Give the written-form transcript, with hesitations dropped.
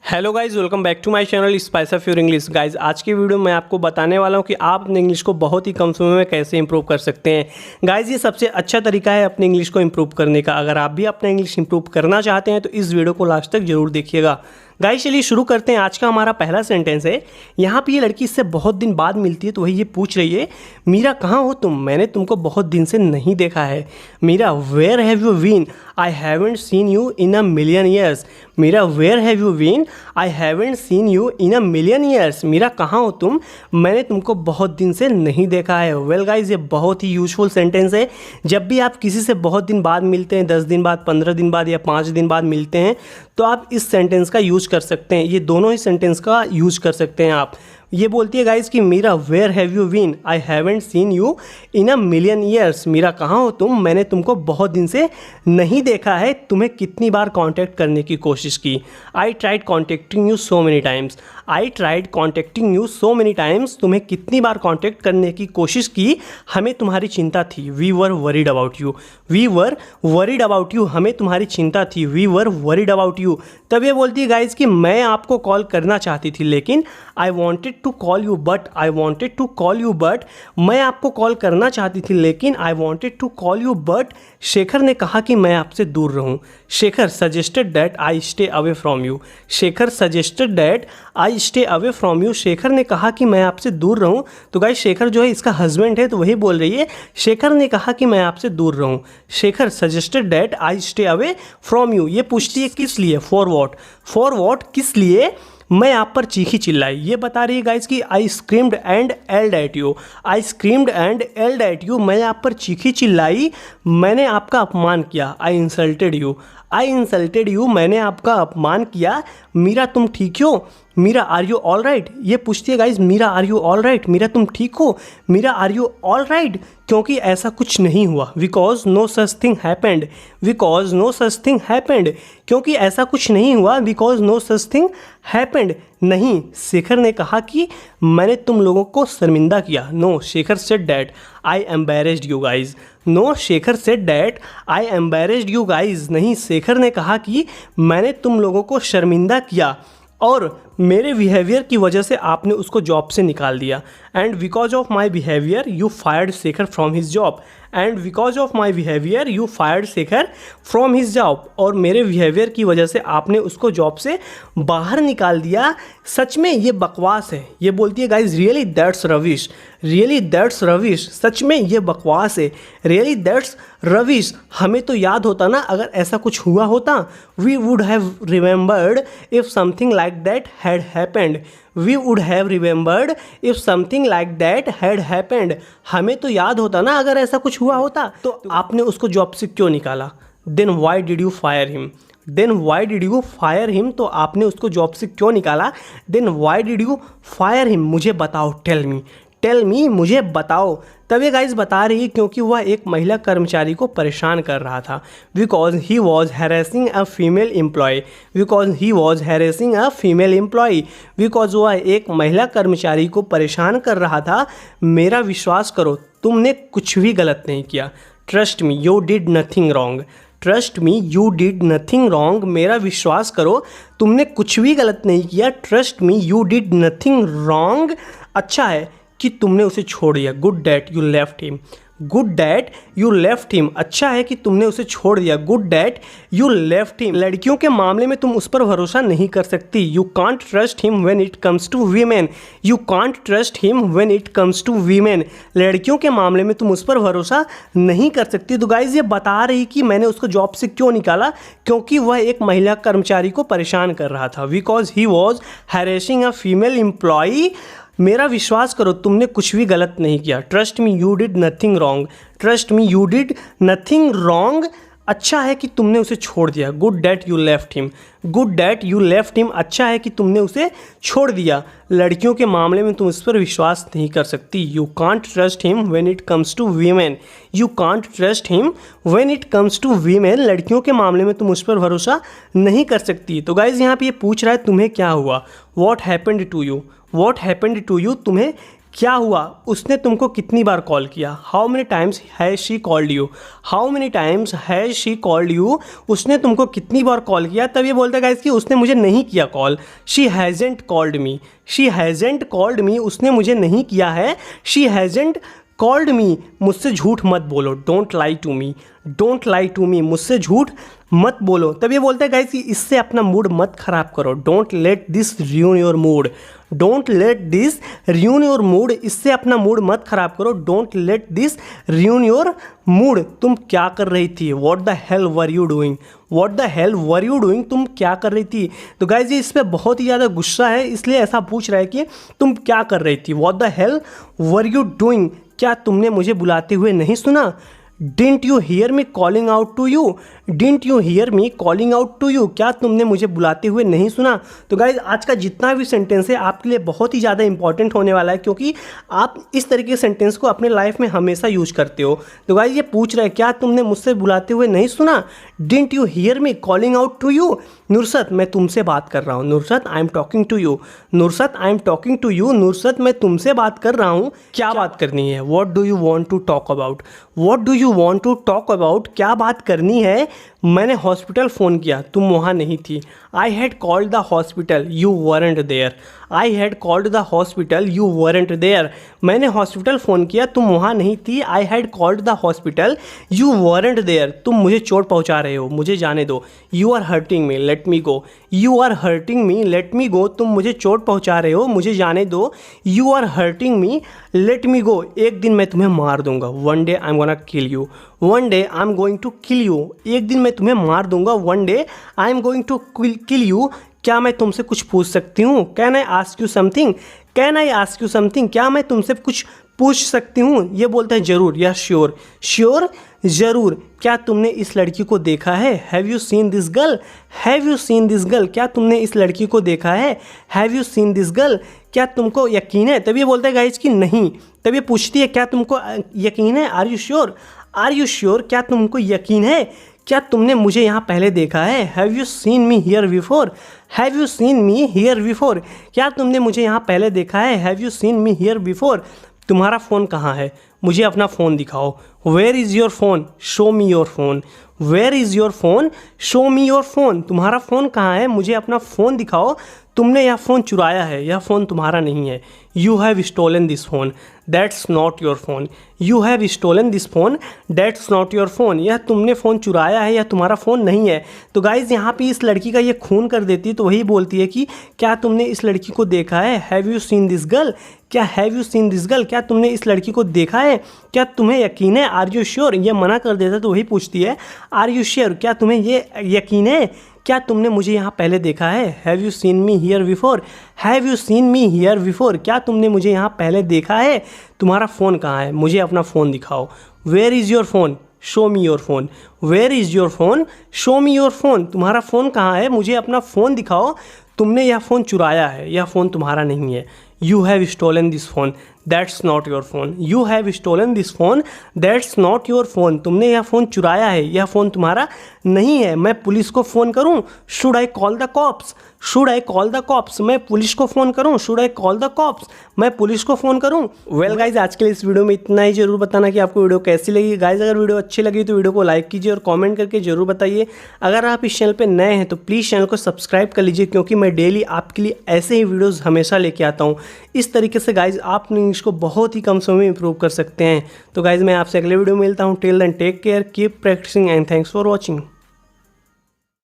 Hello guys, welcome back to my channel spice of your English. Guys, आज की video में आपको बताने वाला हूँ कि आप अपने इंग्लिश को बहुत ही कम समय में कैसे इंप्रूव कर सकते हैं। गाइज, ये सबसे अच्छा तरीका है अपने इंग्लिश को इंप्रूव करने का। अगर आप भी अपना इंग्लिश इंप्रूव करना चाहते हैं तो इस वीडियो को लास्ट तक जरूर देखिएगा। गाइज, चलिए शुरू करते हैं। आज का हमारा पहला सेंटेंस है। यहाँ पे ये लड़की इससे बहुत दिन बाद मिलती है तो वही ये पूछ रही है, मीरा कहाँ हो तुम, मैंने तुमको बहुत दिन से नहीं देखा है। Meera, where have you been, I haven't seen you in a million years. Meera, where have you been, I haven't seen you in a million years. Meera, कहाँ हो तुम, मैंने तुमको बहुत दिन से नहीं देखा है। वेल गाइज, ये बहुत ही यूजफुल सेंटेंस है। जब भी आप किसी से बहुत दिन बाद मिलते हैं, 10 दिन बाद, 15 दिन बाद या 5 दिन बाद मिलते हैं, तो आप इस सेंटेंस का यूज कर सकते हैं। ये दोनों ही सेंटेंस का यूज कर सकते हैं आप। ये बोलती है गाइज कि Meera, where have you been, I haven't seen you in a million years. Meera, कहाँ हो तुम, मैंने तुमको बहुत दिन से नहीं देखा है। तुम्हें कितनी बार कांटेक्ट करने की कोशिश की। I tried contacting you so many times. I tried contacting you so many times. तुम्हें कितनी बार कांटेक्ट करने की कोशिश की, हमें तुम्हारी चिंता थी। We were worried about you. We were worried about you, हमें तुम्हारी चिंता थी। We were worried about you. तब ये बोलती है गाइज कि मैं आपको कॉल करना चाहती थी लेकिन I wanted to call you but, I wanted to call you but, मैं आपको कॉल करना चाहती थी लेकिन I wanted to call you but, Shekhar ने कहा कि मैं आपसे दूर रहूं। Shekhar suggested that I stay away from you. Shekhar suggested that I stay away from you. Shekhar ने कहा कि मैं आपसे दूर रहूं। तो गाइस, शेखर जो है इसका हस्बैंड है तो वही बोल रही है, शेखर ने कहा कि मैं आपसे दूर रहूं। Shekhar suggested that I stay away from you. ये पूछती है किस लिए, फॉर वॉट। फॉर वॉट, किस लिए मैं आप पर चीखी चिल्लाई। ये बता रही है गाइस कि I screamed and yelled at you. I screamed and yelled at you, मैं आप पर चीखी चिल्लाई, मैंने आपका अपमान किया। I insulted you. I insulted you, मैंने आपका अपमान किया। मीरा, तुम ठीक हो। Meera, are you all right. ये पूछती है guys, Meera are you all right, Meera तुम ठीक हो। Meera, are you all right, क्योंकि ऐसा कुछ नहीं हुआ। Because no such thing happened. Because no such thing happened, क्योंकि ऐसा कुछ नहीं हुआ। Because no such thing happened, नहीं, शेखर ने कहा कि मैंने तुम लोगों को शर्मिंदा किया। No, Shekhar said that I embarrassed you guys. No, Shekhar said that I embarrassed you guys, नहीं, शेखर ने कहा कि मैंने तुम लोगों को शर्मिंदा किया और मेरे बिहेवियर की वजह से आपने उसको जॉब से निकाल दिया। And because of my behaviour you fired Shekhar from his job. And because of my behaviour you fired Shekhar from his job, और मेरे बिहेवियर की वजह से आपने उसको जॉब से बाहर निकाल दिया। सच में ये बकवास है। ये बोलती है guys, really that's rubbish. Really that's rubbish, सच में ये बकवास है। रियली दैट्स रविश, हमें तो याद होता ना अगर ऐसा कुछ हुआ होता। We would have remembered if something like that had happened. We would have remembered if something like that had happened, हमें तो याद होता ना अगर ऐसा कुछ हुआ होता। तो आपने उसको जॉब से क्यों निकाला। Then why did you fire him. Then why did you fire him, तो आपने उसको जॉब से क्यों निकाला। Then why did you fire him, मुझे बताओ। टेल मी, टेल मी, मुझे बताओ। तब ये गाइज बता रही है क्योंकि वह एक महिला कर्मचारी को परेशान कर रहा था। Because he was harassing a female employ. Because he was harassing a female employ, because वह एक महिला कर्मचारी को परेशान कर रहा था। मेरा विश्वास करो, तुमने कुछ भी गलत नहीं किया। Trust me, you did nothing wrong. Trust me, you did nothing wrong, मेरा विश्वास करो, तुमने कुछ भी गलत नहीं किया। Trust me, you did nothing wrong, अच्छा है कि तुमने उसे छोड़ दिया। Good that you left him. Good that you left him, अच्छा है कि तुमने उसे छोड़ दिया। Good that you left him, लड़कियों के मामले में तुम उस पर भरोसा नहीं कर सकती। You can't trust him when it comes to women. You can't trust him when it comes to women, लड़कियों के मामले में तुम उस पर भरोसा नहीं कर सकती। तो गाइज, ये बता रही कि मैंने उसको जॉब से क्यों निकाला, क्योंकि वह एक महिला कर्मचारी को परेशान कर रहा था। Because he was harassing a female employee, मेरा विश्वास करो, तुमने कुछ भी गलत नहीं किया। Trust me, you did nothing wrong. Trust me, you did nothing wrong, अच्छा है कि तुमने उसे छोड़ दिया। Good that you left him. Good that you left him, अच्छा है कि तुमने उसे छोड़ दिया। लड़कियों के मामले में तुम उस पर विश्वास नहीं कर सकती। You can't trust him when it comes to women. You can't trust him when it comes to women, लड़कियों के मामले में तुम उस पर भरोसा नहीं कर सकती। तो गाइज, यहाँ पे ये पूछ रहा है तुम्हें क्या हुआ। What happened to you. What happened to you, तुम्हें क्या हुआ, उसने तुमको कितनी बार कॉल किया। How many times has she called you, how many times has she called you, उसने तुमको कितनी बार कॉल किया। तब ये बोलता है गाइस कि उसने मुझे नहीं किया call. She hasn't called me, she hasn't called me, उसने मुझे नहीं किया है। शी हैज़ेंट कॉल्ड मी, मुझसे झूठ मत बोलो। Don't lie to me, don't lie to me, मुझसे झूठ मत बोलो। तब ये बोलता है गाइस कि इससे अपना मूड मत खराब करो। Don't let this ruin your mood, don't let this ruin your mood, इससे अपना मूड मत खराब करो। Don't let this ruin your mood. तुम क्या कर रही थी। What the hell were you doing, what the hell were you doing, तुम क्या कर रही थी। तो गाइस ये इस पर बहुत ही ज़्यादा गुस्सा है, इसलिए ऐसा पूछ रहा है कि तुम क्या कर रही थी। What the hell were you doing, क्या तुमने मुझे बुलाते हुए नहीं सुना। Didn't you hear me calling out to you, didn't you hear me calling out to you, क्या तुमने मुझे बुलाते हुए नहीं सुना। तो गाइज आज का जितना भी सेंटेंस है आपके लिए बहुत ही ज़्यादा इंपॉर्टेंट होने वाला है, क्योंकि आप इस तरीके के सेंटेंस को अपने लाइफ में हमेशा यूज करते हो। तो गाइज ये पूछ रहे हैं क्या तुमने मुझसे बुलाते हुए नहीं सुना। Didn't you hear me calling out to you. Nusrat मैं तुमसे बात कर रहा हूँ। Nusrat I am talking to you, Nusrat I am talking to you, Nusrat मैं तुमसे बात कर रहा हूँ। क्या बात करनी है। What do you want to talk about, what do you want to talk about, क्या बात करनी है। मैंने हॉस्पिटल फ़ोन किया, तुम वहाँ नहीं थी। I had called the hospital, you weren't there, I had called the hospital, you weren't there, मैंने हॉस्पिटल फ़ोन किया, तुम वहाँ नहीं थी। I had called the hospital, you weren't there, तुम मुझे चोट पहुँचा रहे हो, मुझे जाने दो। You are hurting me, let me go, you are hurting me, let me go, तुम मुझे चोट पहुँचा रहे हो, मुझे जाने दो। You are hurting me, let me go, एक दिन मैं तुम्हें मार दूंगा। One day I am gonna kill you, one day I am going to kill you, एक दिन मैं तुम्हें मार दूंगा। One day I am going to kill you, क्या मैं तुमसे कुछ पूछ सकती हूँ। Can I ask you something, can I ask you something, क्या मैं तुमसे कुछ पूछ सकती हूँ। ये बोलते हैं जरूर, या श्योर, श्योर जरूर। क्या तुमने इस लड़की को देखा है। Have you seen this girl, have you seen this girl, क्या तुमने इस लड़की को देखा है। Have you seen this girl, क्या तुमको यकीन है। तब ये बोलता है गाइज कि नहीं। तब ये पूछती है क्या तुमको यकीन है। Are you sure, are you sure, क्या तुमको यकीन है। क्या तुमने मुझे यहाँ पहले देखा है। Have you seen me here before, have you seen me here before, क्या तुमने मुझे यहाँ पहले देखा है। Have you seen me here before. तुम्हारा फ़ोन कहाँ है, मुझे अपना फ़ोन दिखाओ। Where is your phone, show me your phone, where is your phone, show me your phone, तुम्हारा फ़ोन कहाँ है, मुझे अपना फ़ोन दिखाओ। तुमने यह फ़ोन चुराया है, यह फ़ोन तुम्हारा नहीं है। You have stolen this phone, that's not your phone, you have stolen this phone, that's not your phone, यह तुमने फ़ोन चुराया है, यह तुम्हारा फ़ोन नहीं है। तो गाइज़ यहाँ पे इस लड़की का ये खून कर देती है, तो वही बोलती है कि क्या तुमने इस लड़की को देखा है। Have you seen this girl, क्या have you seen this girl, क्या तुमने इस लड़की को देखा है, क्या तुम्हें यकीन है। आर यू श्योर, ये मना कर देता तो वही पूछती है आर यू श्योर, क्या तुम्हें ये यकीन है, क्या तुमने मुझे यहाँ पहले देखा है। Have you seen me here before, have you seen me here before, क्या तुमने मुझे यहाँ पहले देखा है। तुम्हारा फ़ोन कहाँ है, मुझे अपना फ़ोन दिखाओ। Where is your phone, show me your phone, where is your phone, show me your phone, तुम्हारा फ़ोन कहाँ है, मुझे अपना फ़ोन दिखाओ। तुमने यह फ़ोन चुराया है, यह फ़ोन तुम्हारा नहीं है। You have stolen this phone, that's not your phone, you have stolen this phone, that's not your phone, तुमने यह फ़ोन चुराया है, यह फ़ोन तुम्हारा नहीं है। मैं पुलिस को फ़ोन करूं, should I call the cops, should I call the cops, मैं पुलिस को फ़ोन करूं, should I call the cops, मैं पुलिस को फ़ोन करूं। वेल गाइज आज के लिए इस वीडियो में इतना ही। जरूर बताना कि आपको वीडियो कैसी लगी। गाइज अगर वीडियो अच्छी लगी तो वीडियो को लाइक कीजिए और कमेंट करके जरूर बताइए। अगर आप इस चैनल पर नए हैं तो प्लीज़ चैनल को सब्सक्राइब कर लीजिए, क्योंकि मैं डेली आपके लिए ऐसे ही वीडियोज़ हमेशा लेके आता हूँ। इस तरीके से गाइज आप अपनी इंग्लिश को बहुत ही कम समय में इंप्रूव कर सकते हैं। तो गाइज मैं आपसे अगले वीडियो में मिलता हूँ। Till then take care, keep practising and thanks for watching.